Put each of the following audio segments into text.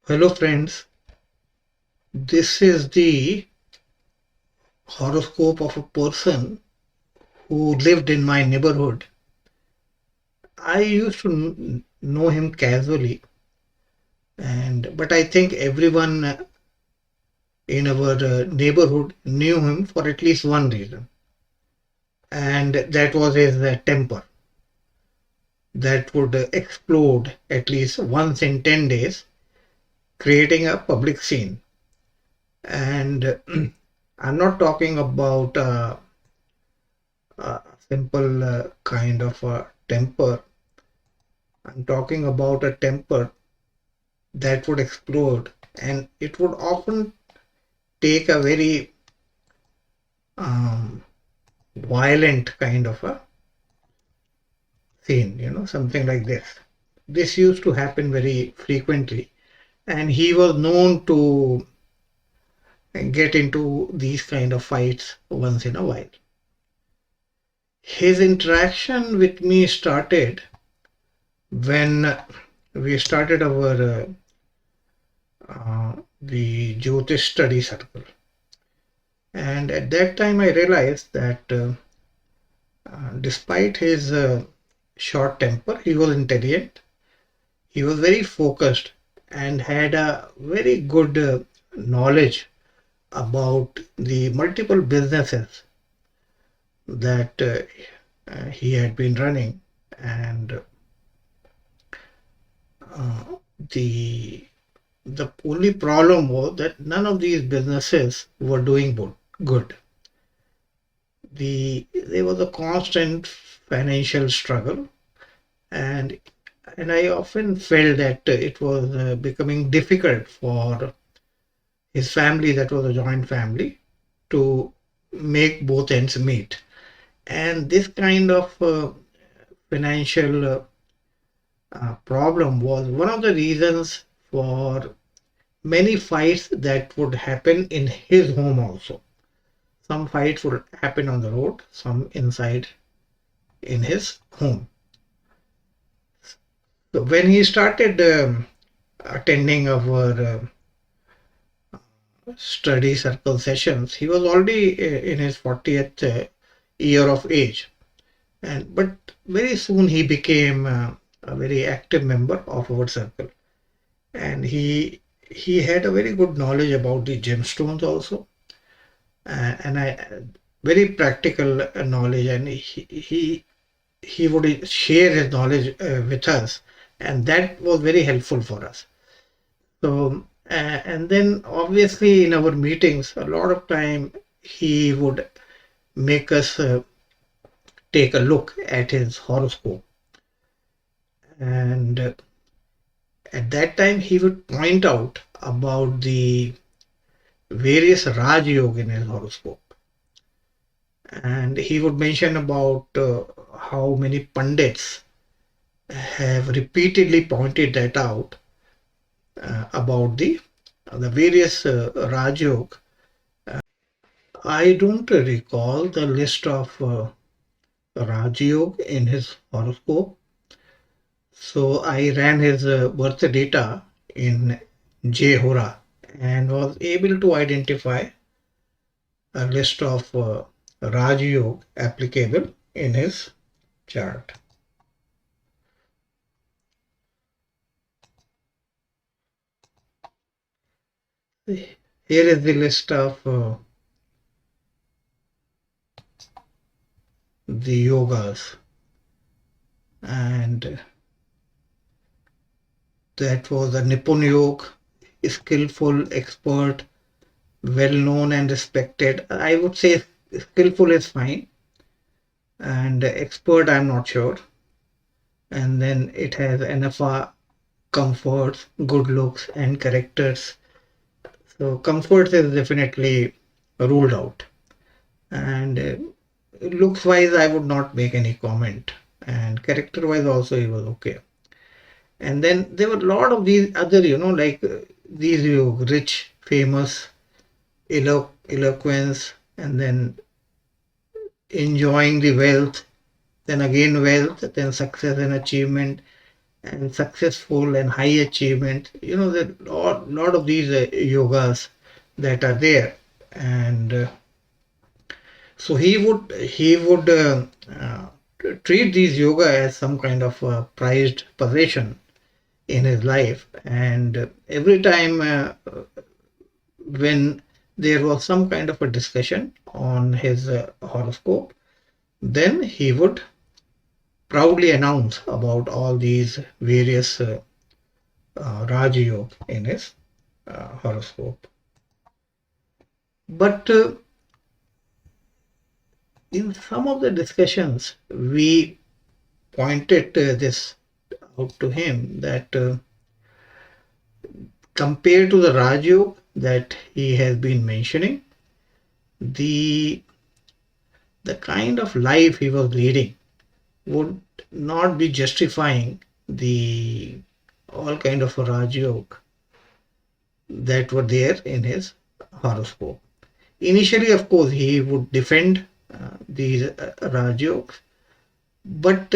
Hello friends, this is the horoscope of a person who lived in my neighborhood. I used to know him casually, and but I think everyone in our neighborhood knew him for at least one reason, and that was his temper that would explode at least once in 10 days, creating a public scene. And I'm not talking about a simple kind of a temper. I'm talking about a temper that would explode, and it would often take a very um, violent kind of a scene, something like this. This used to happen very frequently, and he was known to get into these kind of fights once in a while. His interaction with me started when we started our the Jyotish study circle. And at that time, I realized that despite his short temper, he was intelligent, he was very focused, and had a very good knowledge about the multiple businesses that he had been running. And uh, the the only problem was that none of these businesses were doing good. There was a constant financial struggle, and I often felt that it was becoming difficult for his family, that was a joint family, to make both ends meet. And this kind of financial problem was one of the reasons for many fights that would happen in his home also. Some fights would happen on the road, some inside in his home. So when he started attending our study circle sessions, he was already in his 40th year of age. But very soon he became a very active member of our circle, and he had a very good knowledge about the gemstones also, and I very practical knowledge, and he would share his knowledge with us, and that was very helpful for us. So, and then obviously in our meetings, a lot of time he would make us take a look at his horoscope. And at that time, he would point out about the various Raj Yoga in his horoscope. And he would mention about how many pundits have repeatedly pointed that out about the various Raj Yoga. I don't recall the list of Raj Yoga in his horoscope. So I ran his birth data in Jehora and was able to identify a list of Raj Yoga applicable in his chart. Here is the list of the yogas, and that was a Nippon Yoga, skillful, expert, well known and respected. I would say skillful is fine, and expert I'm not sure. And then it has NFA, comforts, good looks, and characters. So comforts is definitely ruled out. And looks wise, I would not make any comment. And character wise, also, he was okay. And then there were a lot of these other, like these rich, famous, eloquence, and then enjoying the wealth, then again wealth, then success and achievement, and successful and high achievement. There are lot of these yogas that are there, and so he would treat these yoga as some kind of prized possession in his life, and every time when there was some kind of a discussion on his horoscope, then he would proudly announce about all these various Raj Yoga in his horoscope. But in some of the discussions, we pointed this out to him that compared to the Raj Yoga that he has been mentioning, the the kind of life he was leading would not be justifying the all kind of Raj Yoga that were there in his horoscope. Initially, of course, he would defend these Raj Yogas, but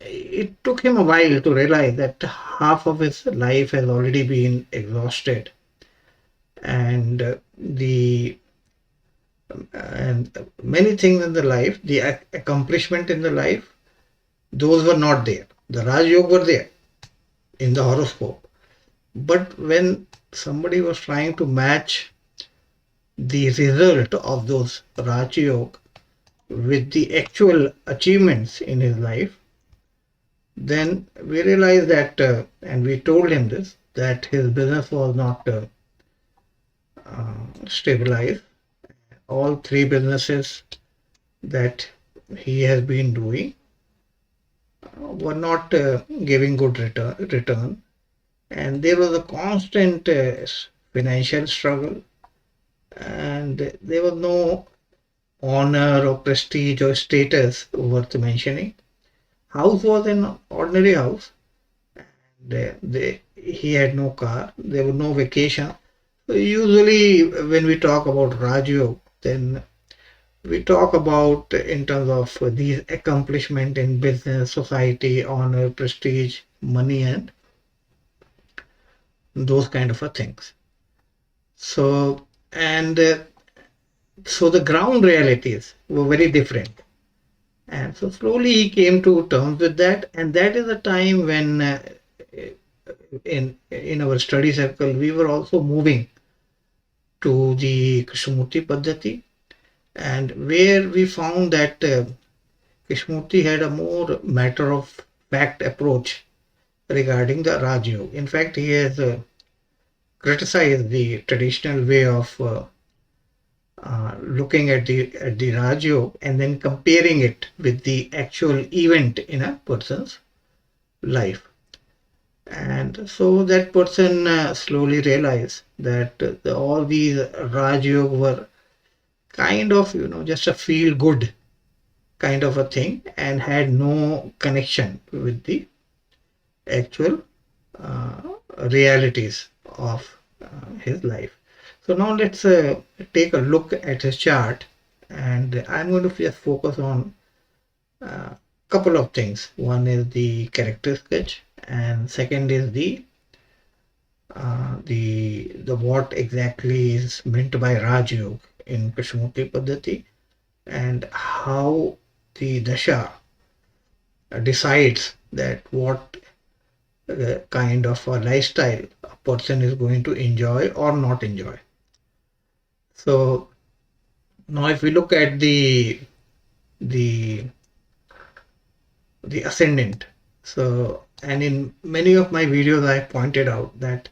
it took him a while to realize that half of his life has already been exhausted, and the and many things in the life, the accomplishment in the life, those were not there. The Raj Yoga were there in the horoscope, but when somebody was trying to match the result of those Raj Yoga with the actual achievements in his life, then we realized that, and we told him this, that his business was not stabilized. All three businesses that he has been doing were not giving good return, and there was a constant financial struggle, and there was no honor or prestige or status worth mentioning. House was an ordinary house. He had no car. There was no vacation. So usually, when we talk about Raj Yoga, then we talk about in terms of these accomplishment in business, society, honor, prestige, money, and those kind of things. So and so the ground realities were very different. And so slowly he came to terms with that, and that is the time when in our study circle we were also moving to the Krishnamurti Paddhati, and where we found that Krishnamurti had a more matter of fact approach regarding the Raj Yoga. In fact, he has criticized the traditional way of looking at the Raj Yoga and then comparing it with the actual event in a person's life. And so that person slowly realized that all these Raj Yoga were kind of, just a feel good kind of a thing and had no connection with the actual uh, realities of his life. So now let's take a look at his chart, and I'm going to just focus on a couple of things. One is the character sketch, and second is the what exactly is meant by Raj Yoga in Krishnamurti Paddhati, and how the Dasha decides that what kind of a lifestyle a person is going to enjoy or not enjoy. So now if we look at the the ascendant, so and in many of my videos I pointed out that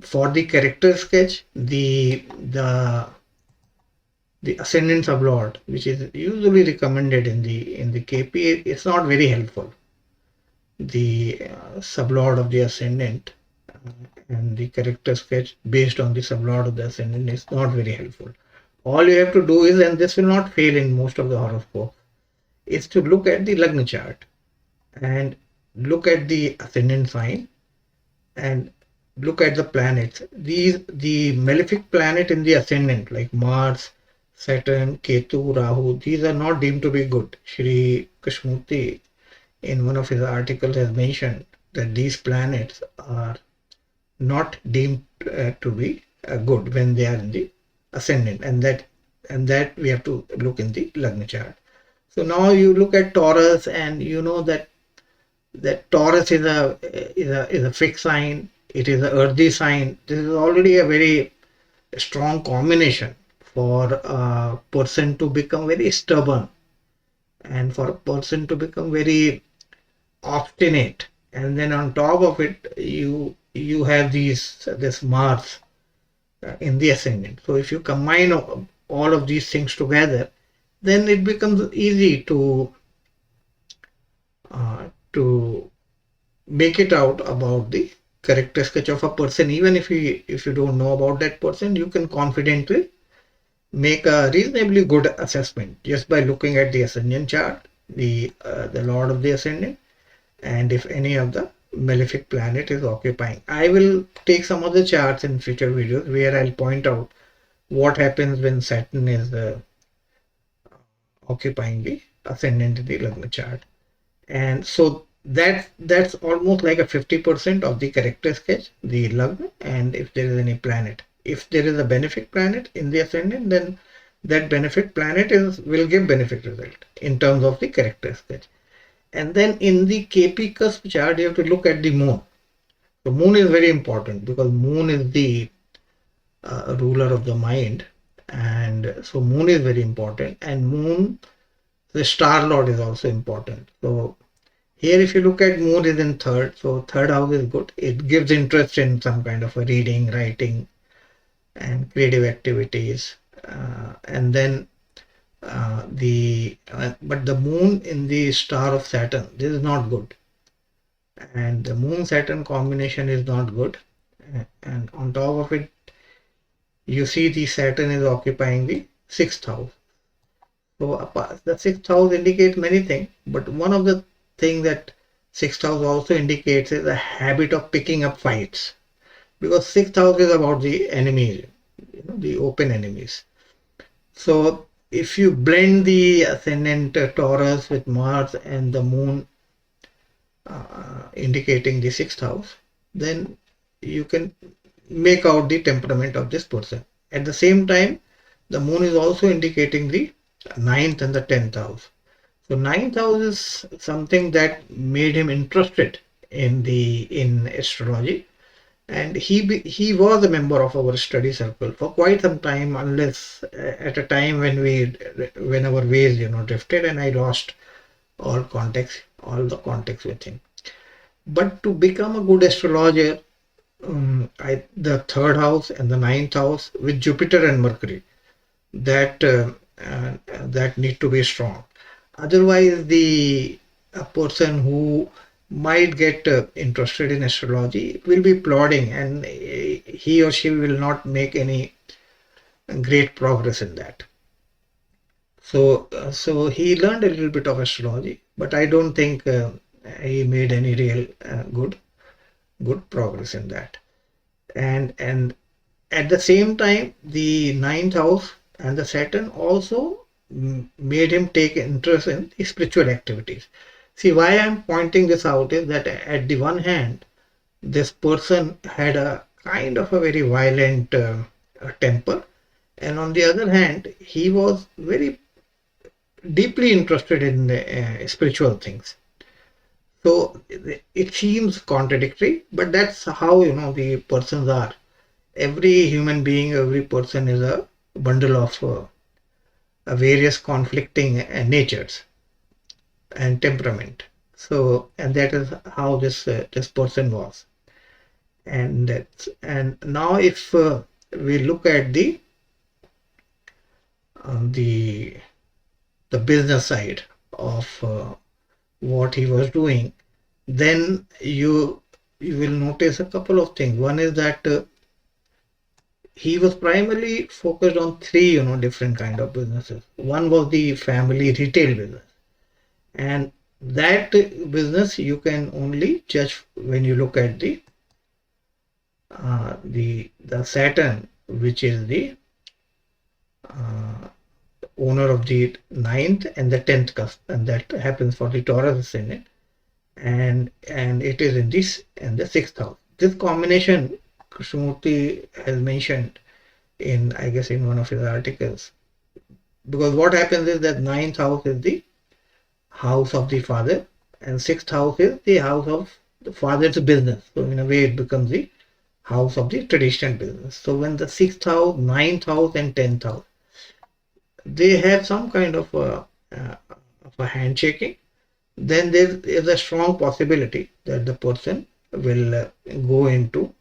for the character sketch, the ascendant sublord, which is usually recommended in the KP, it's not very helpful. The sublord of the ascendant and the character sketch based on the sublord of the ascendant is not very helpful. All you have to do is, and this will not fail in most of the horoscopes, is to look at the Lagna chart and look at the ascendant sign and look at the planets. The malefic planet in the ascendant like Mars, Saturn, Ketu, Rahu, these are not deemed to be good. Shri Krishnamurti in one of his articles has mentioned that these planets are not deemed to be good when they are in the ascendant, and that we have to look in the Lagna chart. So now you look at Taurus, and you know that Taurus is a fixed sign. It is an earthy sign. This is already a very strong combination for a person to become very stubborn, and for a person to become very obstinate. And then on top of it, you have this Mars in the ascendant. So if you combine all of these things together, then it becomes easy to make it out about the character sketch of a person. Even if you don't know about that person, you can confidently make a reasonably good assessment just by looking at the ascendant chart, the Lord of the ascendant, and if any of the malefic planet is occupying. I will take some of the charts in future videos where I'll point out what happens when Saturn is occupying the ascendant in the Lagna chart. And so that's almost like a 50% of the character sketch, the Lagna, and if there is any planet. If there is a benefic planet in the ascendant, then that benefic planet will give benefic result in terms of the character sketch. And then in the KP cusp chart, you have to look at the moon. The moon is very important because moon is the ruler of the mind, and so moon is very important. And moon, the star lord, is also important. So here, if you look at moon is in third, so third house is good. It gives interest in some kind of a reading, writing, and creative activities. And then but the moon in the star of Saturn, this is not good, and the moon Saturn combination is not good. And on top of it, you see the Saturn is occupying the sixth house. So the sixth house indicates many things, but one of the things that sixth house also indicates is a habit of picking up fights, because sixth house is about the enemies, the open enemies. So if you blend the ascendant Taurus with Mars and the moon indicating the sixth house, then you can make out the temperament of this person. At the same time, the moon is also indicating the ninth and the 10th house. So ninth house is something that made him interested in astrology, and he was a member of our study circle for quite some time, unless at a time when our ways drifted, and I lost all the context with him. But to become a good astrologer, the third house and the ninth house with Jupiter and Mercury, that that need to be strong. Otherwise, the a person who might get interested in astrology will be plodding, and he or she will not make any great progress in that. So he learned a little bit of astrology, but I don't think he made any real good progress in that. And at the same time, the ninth house and the Saturn also made him take interest in the spiritual activities. See, why I'm pointing this out is that at the one hand, this person had a kind of a very violent temper, and on the other hand, he was very deeply interested in spiritual things. So it seems contradictory, but that's how the persons are. Every human being, every person is a bundle of various conflicting natures and temperament. So, and that is how this person was. And now, if we look at the the business side of what he was doing, then you will notice a couple of things. One is that he was primarily focused on three different kind of businesses. One was the family retail business, and that business you can only judge when you look at the Saturn, which is the owner of the ninth and the 10th cusp, and that happens for the Taurus ascendant. and it is in this and the sixth house. This combination Krishnamurti has mentioned in, I guess, in one of his articles, because what happens is that ninth house is the house of the father and sixth house is the house of the father's business. So in a way it becomes the house of the traditional business. So when the sixth house, ninth house and 10th house, they have some kind of a handshaking, then there is a strong possibility that the person will go into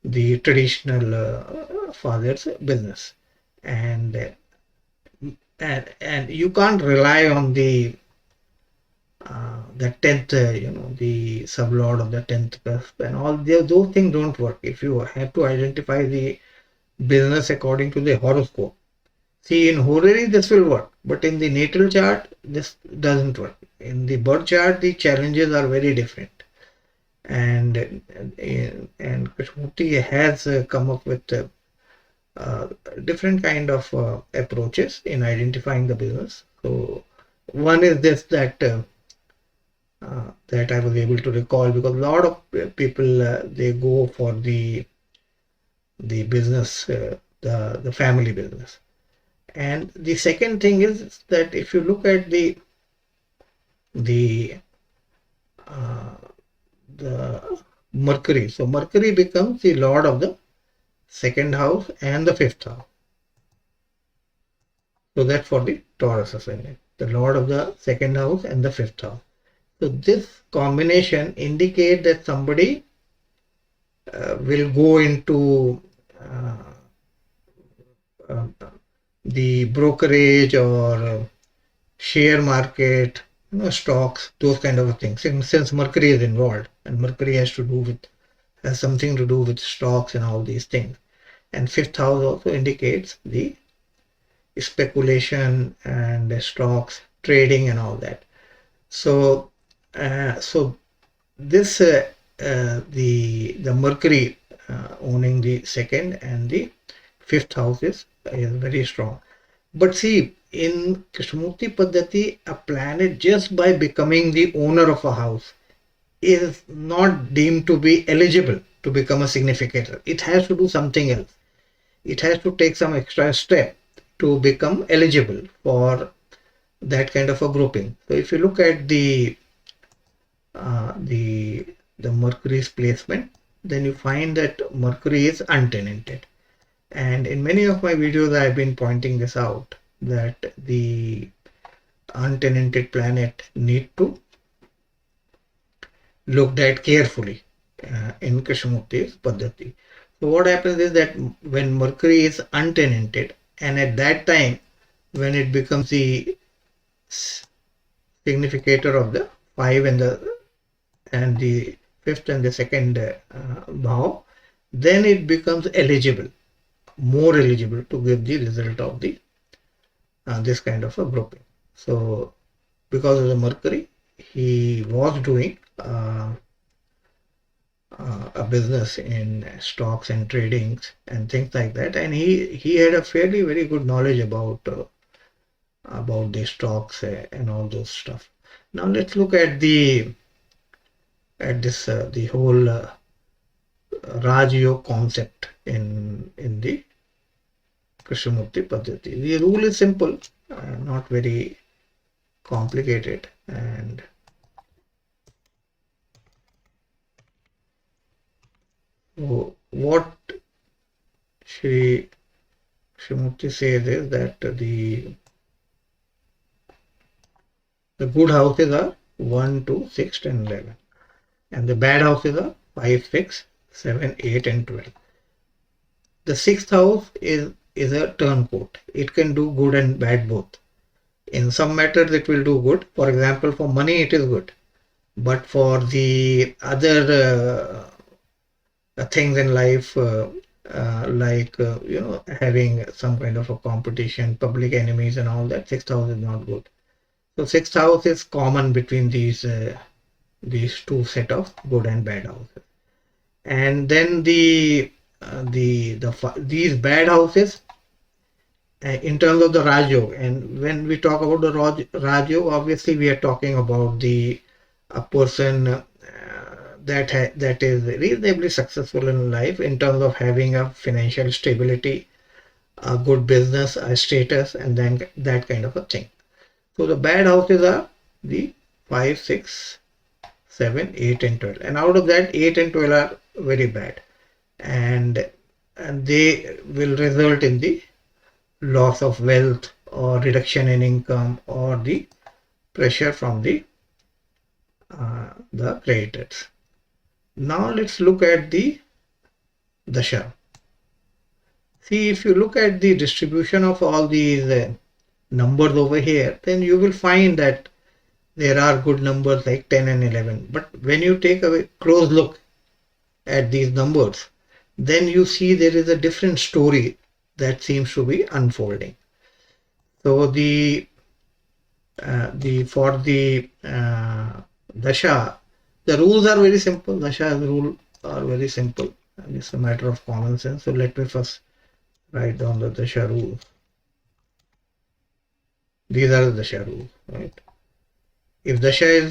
the traditional father's business. And and you can't rely on the 10th, the sublord of the 10th cusp and all those things don't work. If you have to identify the business according to the horoscope, see, in horary this will work, but in the natal chart this doesn't work. In the birth chart the challenges are very different, and Krishnamurti has come up with different kind of approaches in identifying the business. So one is this, that I was able to recall, because a lot of people they go for the business, the family business. And the second thing is that if you look at the uh, the Mercury, so Mercury becomes the lord of the second house and the fifth house. So that's for the Taurus ascendant, the lord of the second house and the fifth house. So this combination indicate that somebody will go into uh, uh, the brokerage or share market, stocks, those kind of things. Since Mercury is involved, and Mercury has something to do with stocks and all these things. And fifth house also indicates the speculation and stocks trading and all that. So, so this the Mercury owning the second and the fifth house is very strong. But see, in Krishnamurti Paddhati, a planet just by becoming the owner of a house is not deemed to be eligible to become a significator. It has to do something else. It has to take some extra step to become eligible for that kind of a grouping. So if you look at uh, the the Mercury's placement, then you find that Mercury is untenanted. And in many of my videos, I've been pointing this out, that the untenanted planet need to looked at carefully in Krishnamurti's Paddhati. So what happens is that when Mercury is untenanted, and at that time when it becomes the significator of the five and the fifth and the second bhav, then it becomes eligible, more eligible to give the result of the this kind of a grouping. So because of the Mercury, he was doing a business in stocks and tradings and things like that, and he had a fairly very good knowledge about the stocks and all those stuff. Now let's look at this the whole Raj Yoga concept in the Krishnamurti Paddhati. The rule is simple, not very complicated, and so what Krishnamurti says is that the good houses are 1, 2, 6, 10, 11, and the bad houses are 5, 6, 7, 8, and 12. The sixth house is a turncoat. It can do good and bad both. In some matters it will do good. For example, for money it is good, but for the other things in life, like having some kind of a competition, public enemies, and all that, sixth house is not good. So sixth house is common between these two set of good and bad houses. And then these bad houses in terms of the Raj Yoga. And when we talk about the Raj Yoga, obviously we are talking about the a person that is reasonably successful in life in terms of having a financial stability, a good business, a status, and then that kind of a thing. So the bad houses are the 5, 6, 7, 8, and 12. And out of that, 8 and 12 are very bad. And, and they will result in the loss of wealth or reduction in income or the pressure from the creditors. Now let's look at the Dasha. See, if you look at the distribution of all these numbers over here, then you will find that there are good numbers like 10 and 11. But when you take a close look at these numbers, then you see there is a different story that seems to be unfolding. So the for the Dasha, the rules are very simple. Dasha's rules are very simple. And it's a matter of common sense. So let me first write down the Dasha rules. These are the Dasha rules, right? If Dasha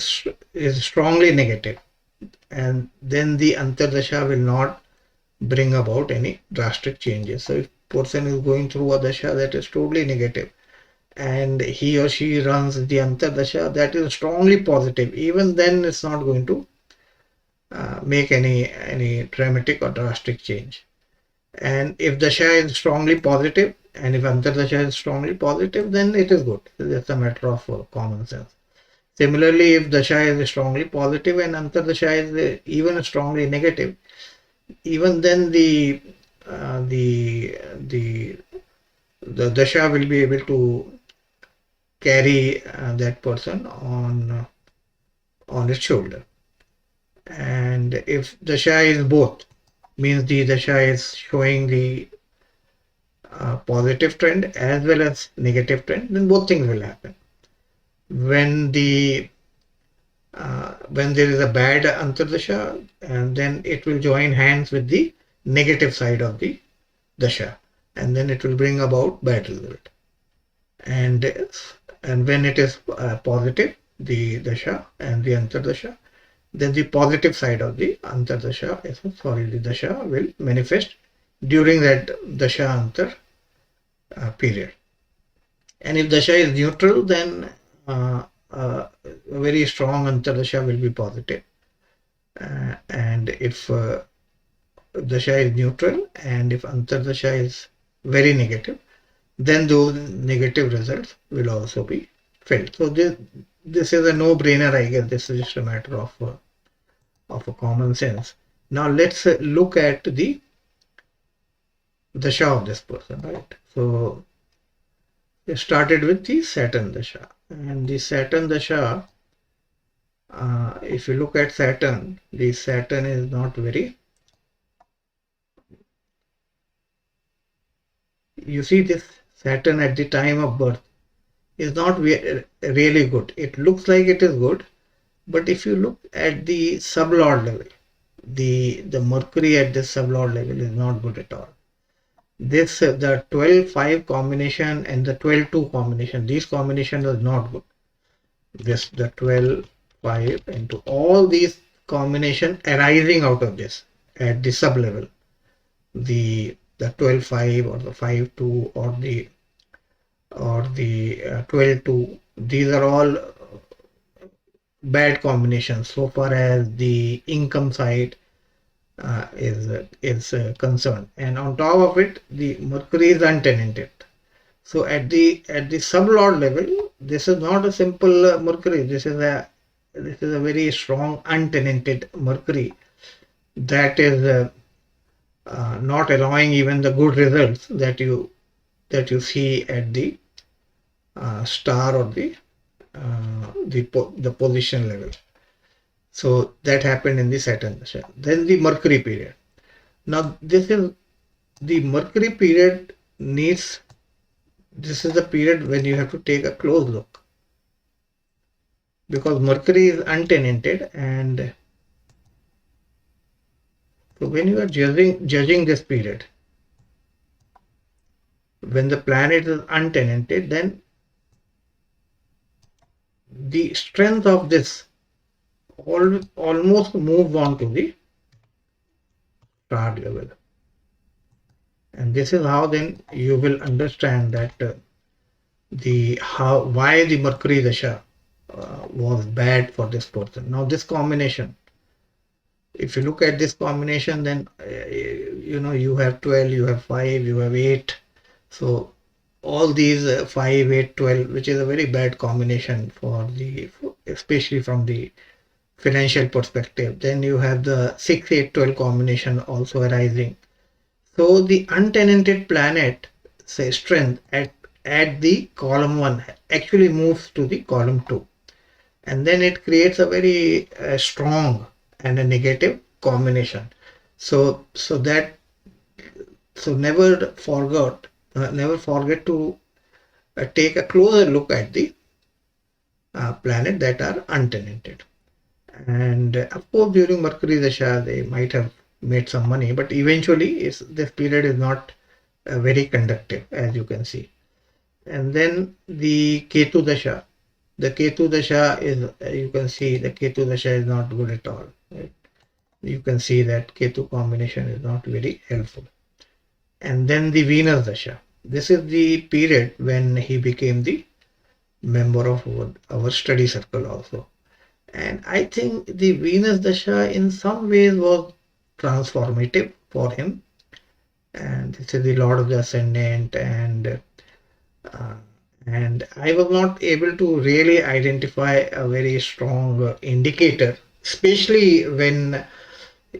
is strongly negative, and then the Antardasha will not bring about any drastic changes. So if person is going through a Dasha that is totally negative, and he or she runs the Antardasha that is strongly positive, even then it's not going to make any dramatic or drastic change. And if Dasha is strongly positive, and if Antardasha is strongly positive, then it is good. It's a matter of common sense. Similarly, if Dasha is strongly positive and Antardasha is even strongly negative, even then uh, the the the Dasha will be able to carry that person on its shoulder. And if Dasha is both, means the Dasha is showing the positive trend as well as negative trend, then both things will happen. When when there is a bad Antardasha, and then it will join hands with the negative side of the Dasha, and then it will bring about bad result. And and when it is positive, the Dasha and the Antardasha, then the positive side of the Antardasha, the Dasha will manifest during that Dasha Antar period. And if Dasha is neutral, then a very strong Antardasha will be positive. And if Dasha is neutral and if Antardasha is very negative, then those negative results will also be felt. So this is a no-brainer, I guess. This is just a matter of a common sense. Now let's look at the Dasha of this person, right? So we started with the Saturn Dasha, and the Saturn Dasha, if you look at Saturn, the Saturn is not very, you see this Saturn at the time of birth is not really good. It looks like it is good, but if you look at the sublord level, the Mercury at this sublord level is not good at all. This the 12-5 combination and the 12-2 combination, these combinations are not good. This the 12-5 into all these combination arising out of this at the sub level, the 12-5 or the 5-2 or the 12-2, these are all bad combinations so far as the income side is concerned. And on top of it, the Mercury is untenanted. So at the sublord level, this is not a simple Mercury. This is a very strong untenanted Mercury that is not allowing even the good results that you see at the star or the position level. So that happened in the Saturn Dasha. Then the Mercury period. Now the Mercury period needs. This is the period when you have to take a close look, because Mercury is untenanted, and so when you are judging this period, when the planet is untenanted, then the strength of this almost moved on to the star level. And this is how then you will understand that the how why the Mercury Dasha was bad for this person. Now this combination, if you look at this combination, then you have 12, you have 5, you have 8. So all these 5, 8, 12, which is a very bad combination for especially from the financial perspective. Then you have the 6, 8, 12 combination also arising. So the untenanted planet, say strength at the column 1 actually moves to the column 2, and then it creates a very strong and a negative combination. So never forget to take a closer look at the planet that are untenanted. And of course, during Mercury Dasha, they might have made some money, but eventually this period is not very conductive, as you can see. And then the Ketu Dasha. The Ketu Dasha is, you can see the Ketu Dasha is not good at all. Right? You can see that Ketu combination is not very helpful. And then the Venus Dasha. This is the period when he became the member of our study circle also. And I think the Venus Dasha in some ways was transformative for him. And this is the Lord of the Ascendant, uh, and I was not able to really identify a very strong indicator, especially when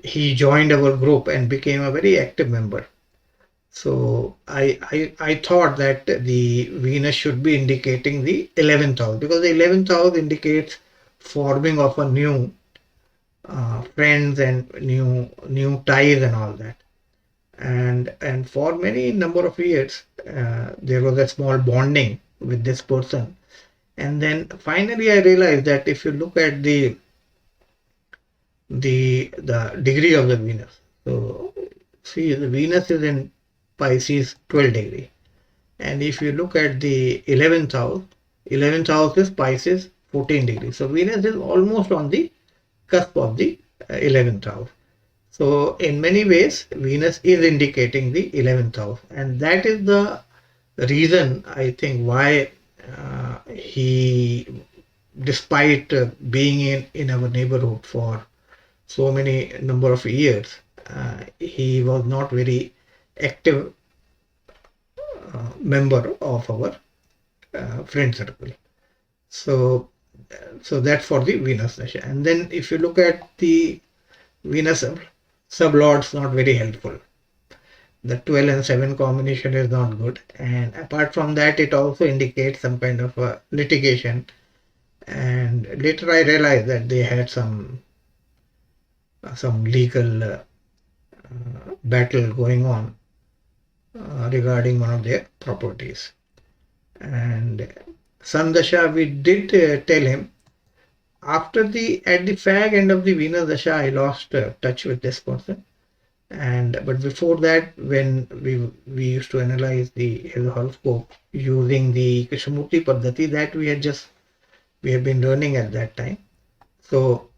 he joined our group and became a very active member. So I thought that the Venus should be indicating the 11th house, because the 11th house indicates forming of a new friends and new ties and all that. And for many number of years there was a small bonding with this person. And then finally I realized that if you look at the degree of the Venus, so see, the Venus is in Pisces 12 degree, and if you look at the 11th house is Pisces 14 degrees. So Venus is almost on the cusp of the 11th house. So in many ways, Venus is indicating the 11th house, and that is the reason I think why he, despite being in our neighborhood for so many number of years, he was not very active member of our friend circle. So, so that's for the Venus Dasha. And then if you look at the Venus sublords, not very helpful. The 12 and 7 combination is not good. And apart from that, it also indicates some kind of litigation. And later I realized that they had some legal battle going on regarding one of their properties. And Sandasha, we did tell him after at the fag end of the Venus Dasha, I lost touch with this person. But before that, when we used to analyze his horoscope using the Krishnamurti Paddhati that we have been learning at that time. So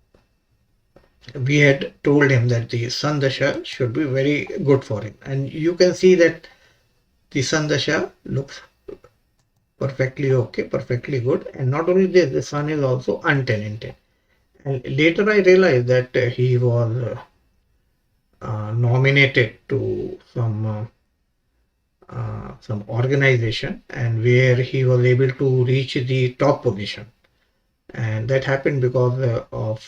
we had told him that the Sun Dasha should be very good for him. And you can see that the Sun Dasha looks perfectly okay, perfectly good. And not only this, the Sun is also untenanted. And later I realized that he was nominated to some organization, and where he was able to reach the top position. And that happened because of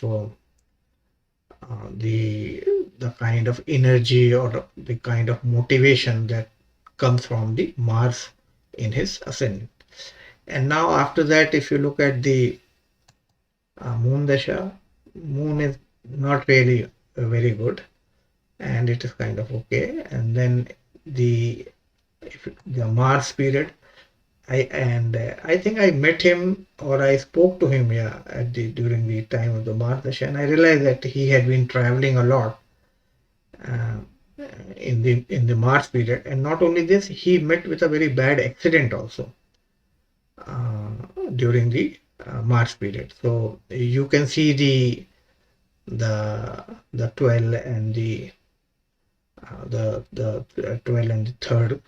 the kind of energy or the kind of motivation that comes from the Mars in his ascendant. And now after that, if you look at the Moon Dasha, Moon is not really very good, and it is kind of okay. And then the Mars period, I think I met him or I spoke to him, yeah, during the time of the Mars Dasha, and I realized that he had been traveling a lot uh, in the Mars period. And not only this, he met with a very bad accident also during the Mars period. So you can see the 12 and the 12 and the third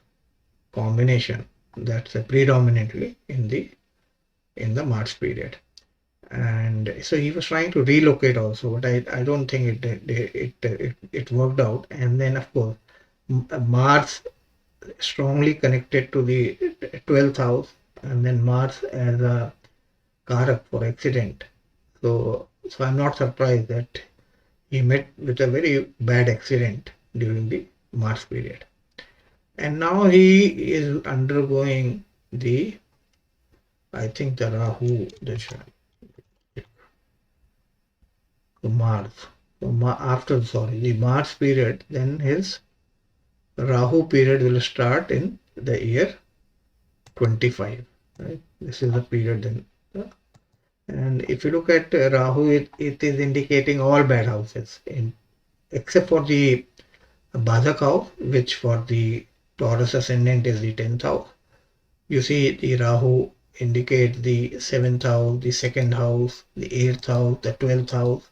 combination. That's predominantly in the March period. And so he was trying to relocate also, but I don't think it worked out. And then of course Mars strongly connected to the 12th house, and then Mars as a karak for accident. So I'm not surprised that he met with a very bad accident during the Mars period. And now he is undergoing the, I think the Rahu, the Mars. So after, sorry, the Mars period, then his Rahu period will start in the year 25. Right? This is the period then. And if you look at Rahu, it is indicating all bad houses, except for the Badak house, which for the Taurus ascendant is the 10th house. You see the Rahu indicates the 7th house, the 2nd house, the 8th house, the 12th house.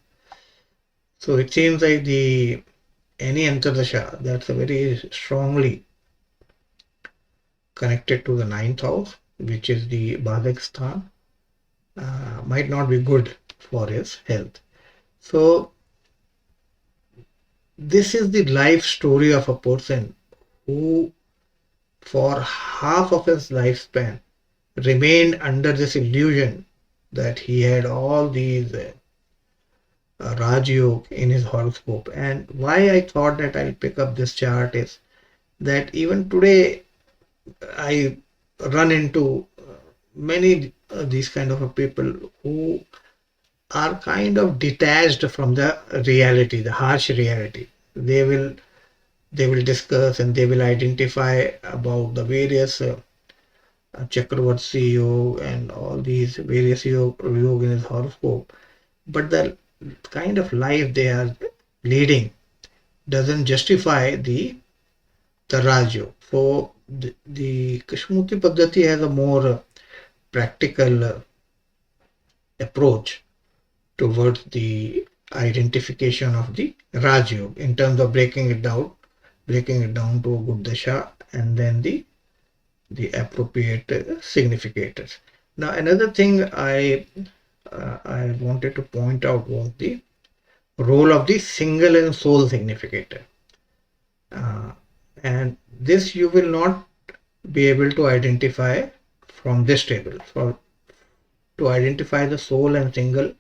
So it seems like any Antardasha that's a very strongly connected to the 9th house, which is the Badak Sthan, might not be good for his health. So this is the life story of a person who for half of his lifespan remained under this illusion that he had all these Raj Yoga in his horoscope. And why I thought that I'll pick up this chart is that even today I run into many these kind of people who are kind of detached from the reality, the harsh reality. They will discuss and they will identify about the various Chakravarti yoga and all these various yoga in his horoscope, but the kind of life they are leading doesn't justify the Raj Yoga. So the Krishnamurti Paddhati has a more practical approach towards the identification of the Raj Yoga in terms of breaking it down to a good dasha and then the appropriate significators. Now another thing I wanted to point out was the role of the single and sole significator. And this you will not be able to identify from this table. So to identify the sole and single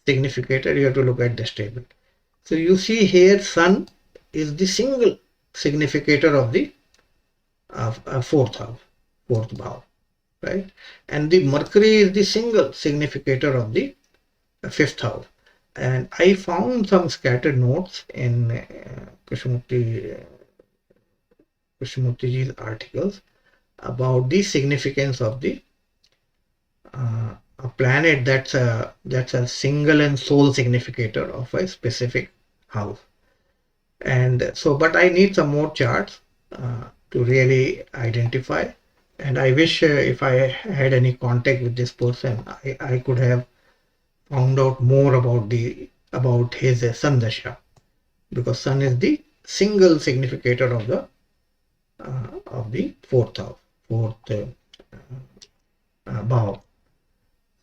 significator, you have to look at this table. So you see here Sun is the single significator of the fourth house, fourth bhav, right? And the Mercury is the single significator of the fifth house. And I found some scattered notes in Krishnamurtiji's articles about the significance of the a planet that's a single and sole significator of a specific house. And so, but I need some more charts to really identify. And I wish if I had any contact with this person, I could have found out more about his Sun Dasha, because Sun is the single significator of the fourth house, fourth bhav.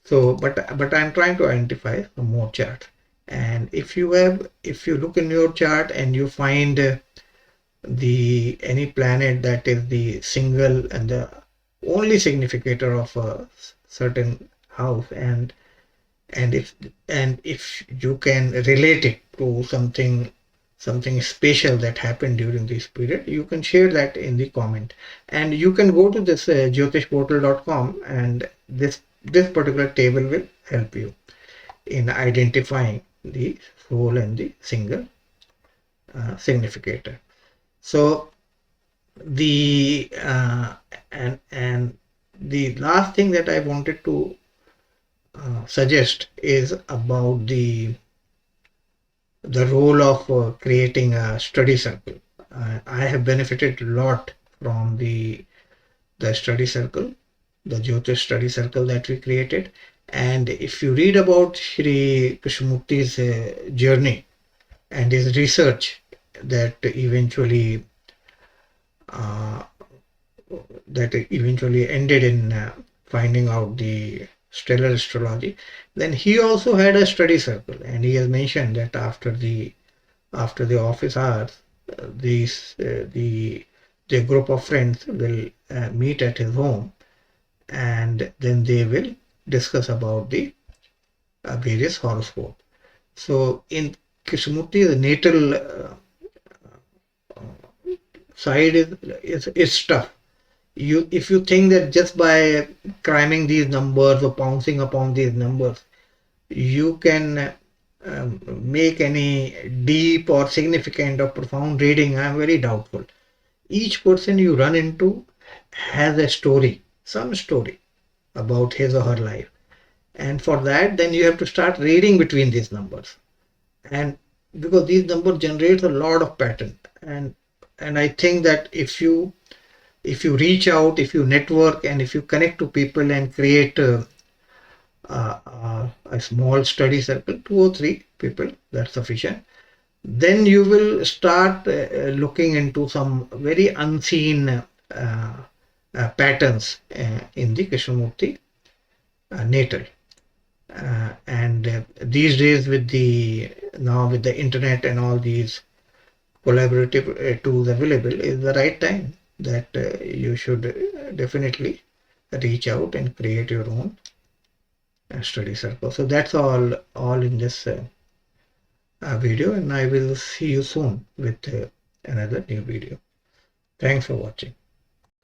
So, but I'm trying to identify some more charts. And if you look in your chart and you find any planet that is the single and the only significator of a certain house, and if you can relate it to something special that happened during this period, you can share that in the comment. And you can go to this jyotishportal.com, and this particular table will help you in identifying the sole and the single significator. So the and the last thing that I wanted to suggest is about the role of creating a study circle. I have benefited a lot from the study circle, the Jyotish study circle that we created. And if you read about Shri Krishnamurti's journey and his research that eventually uh, ended in finding out the stellar astrology, then he also had a study circle, and he has mentioned that after the office hours, the group of friends will meet at his home, and then they will discuss about the various horoscopes. So in Krishnamurti, the natal side is tough. If you think that just by cramming these numbers or pouncing upon these numbers, you can make any deep or significant or profound reading, I am very doubtful. Each person you run into has a story, some story about his or her life. And for that, then you have to start reading between these numbers. And because these numbers generate a lot of pattern. And I think that if you reach out, if you network, and if you connect to people and create a small study circle, 2 or 3 people, that's sufficient. Then you will start looking into some very unseen patterns in the Krishnamurti natal. And these days, with the internet and all these collaborative tools available, is the right time that you should definitely reach out and create your own study circle. So that's all in this video, and I will see you soon with another new video. Thanks for watching.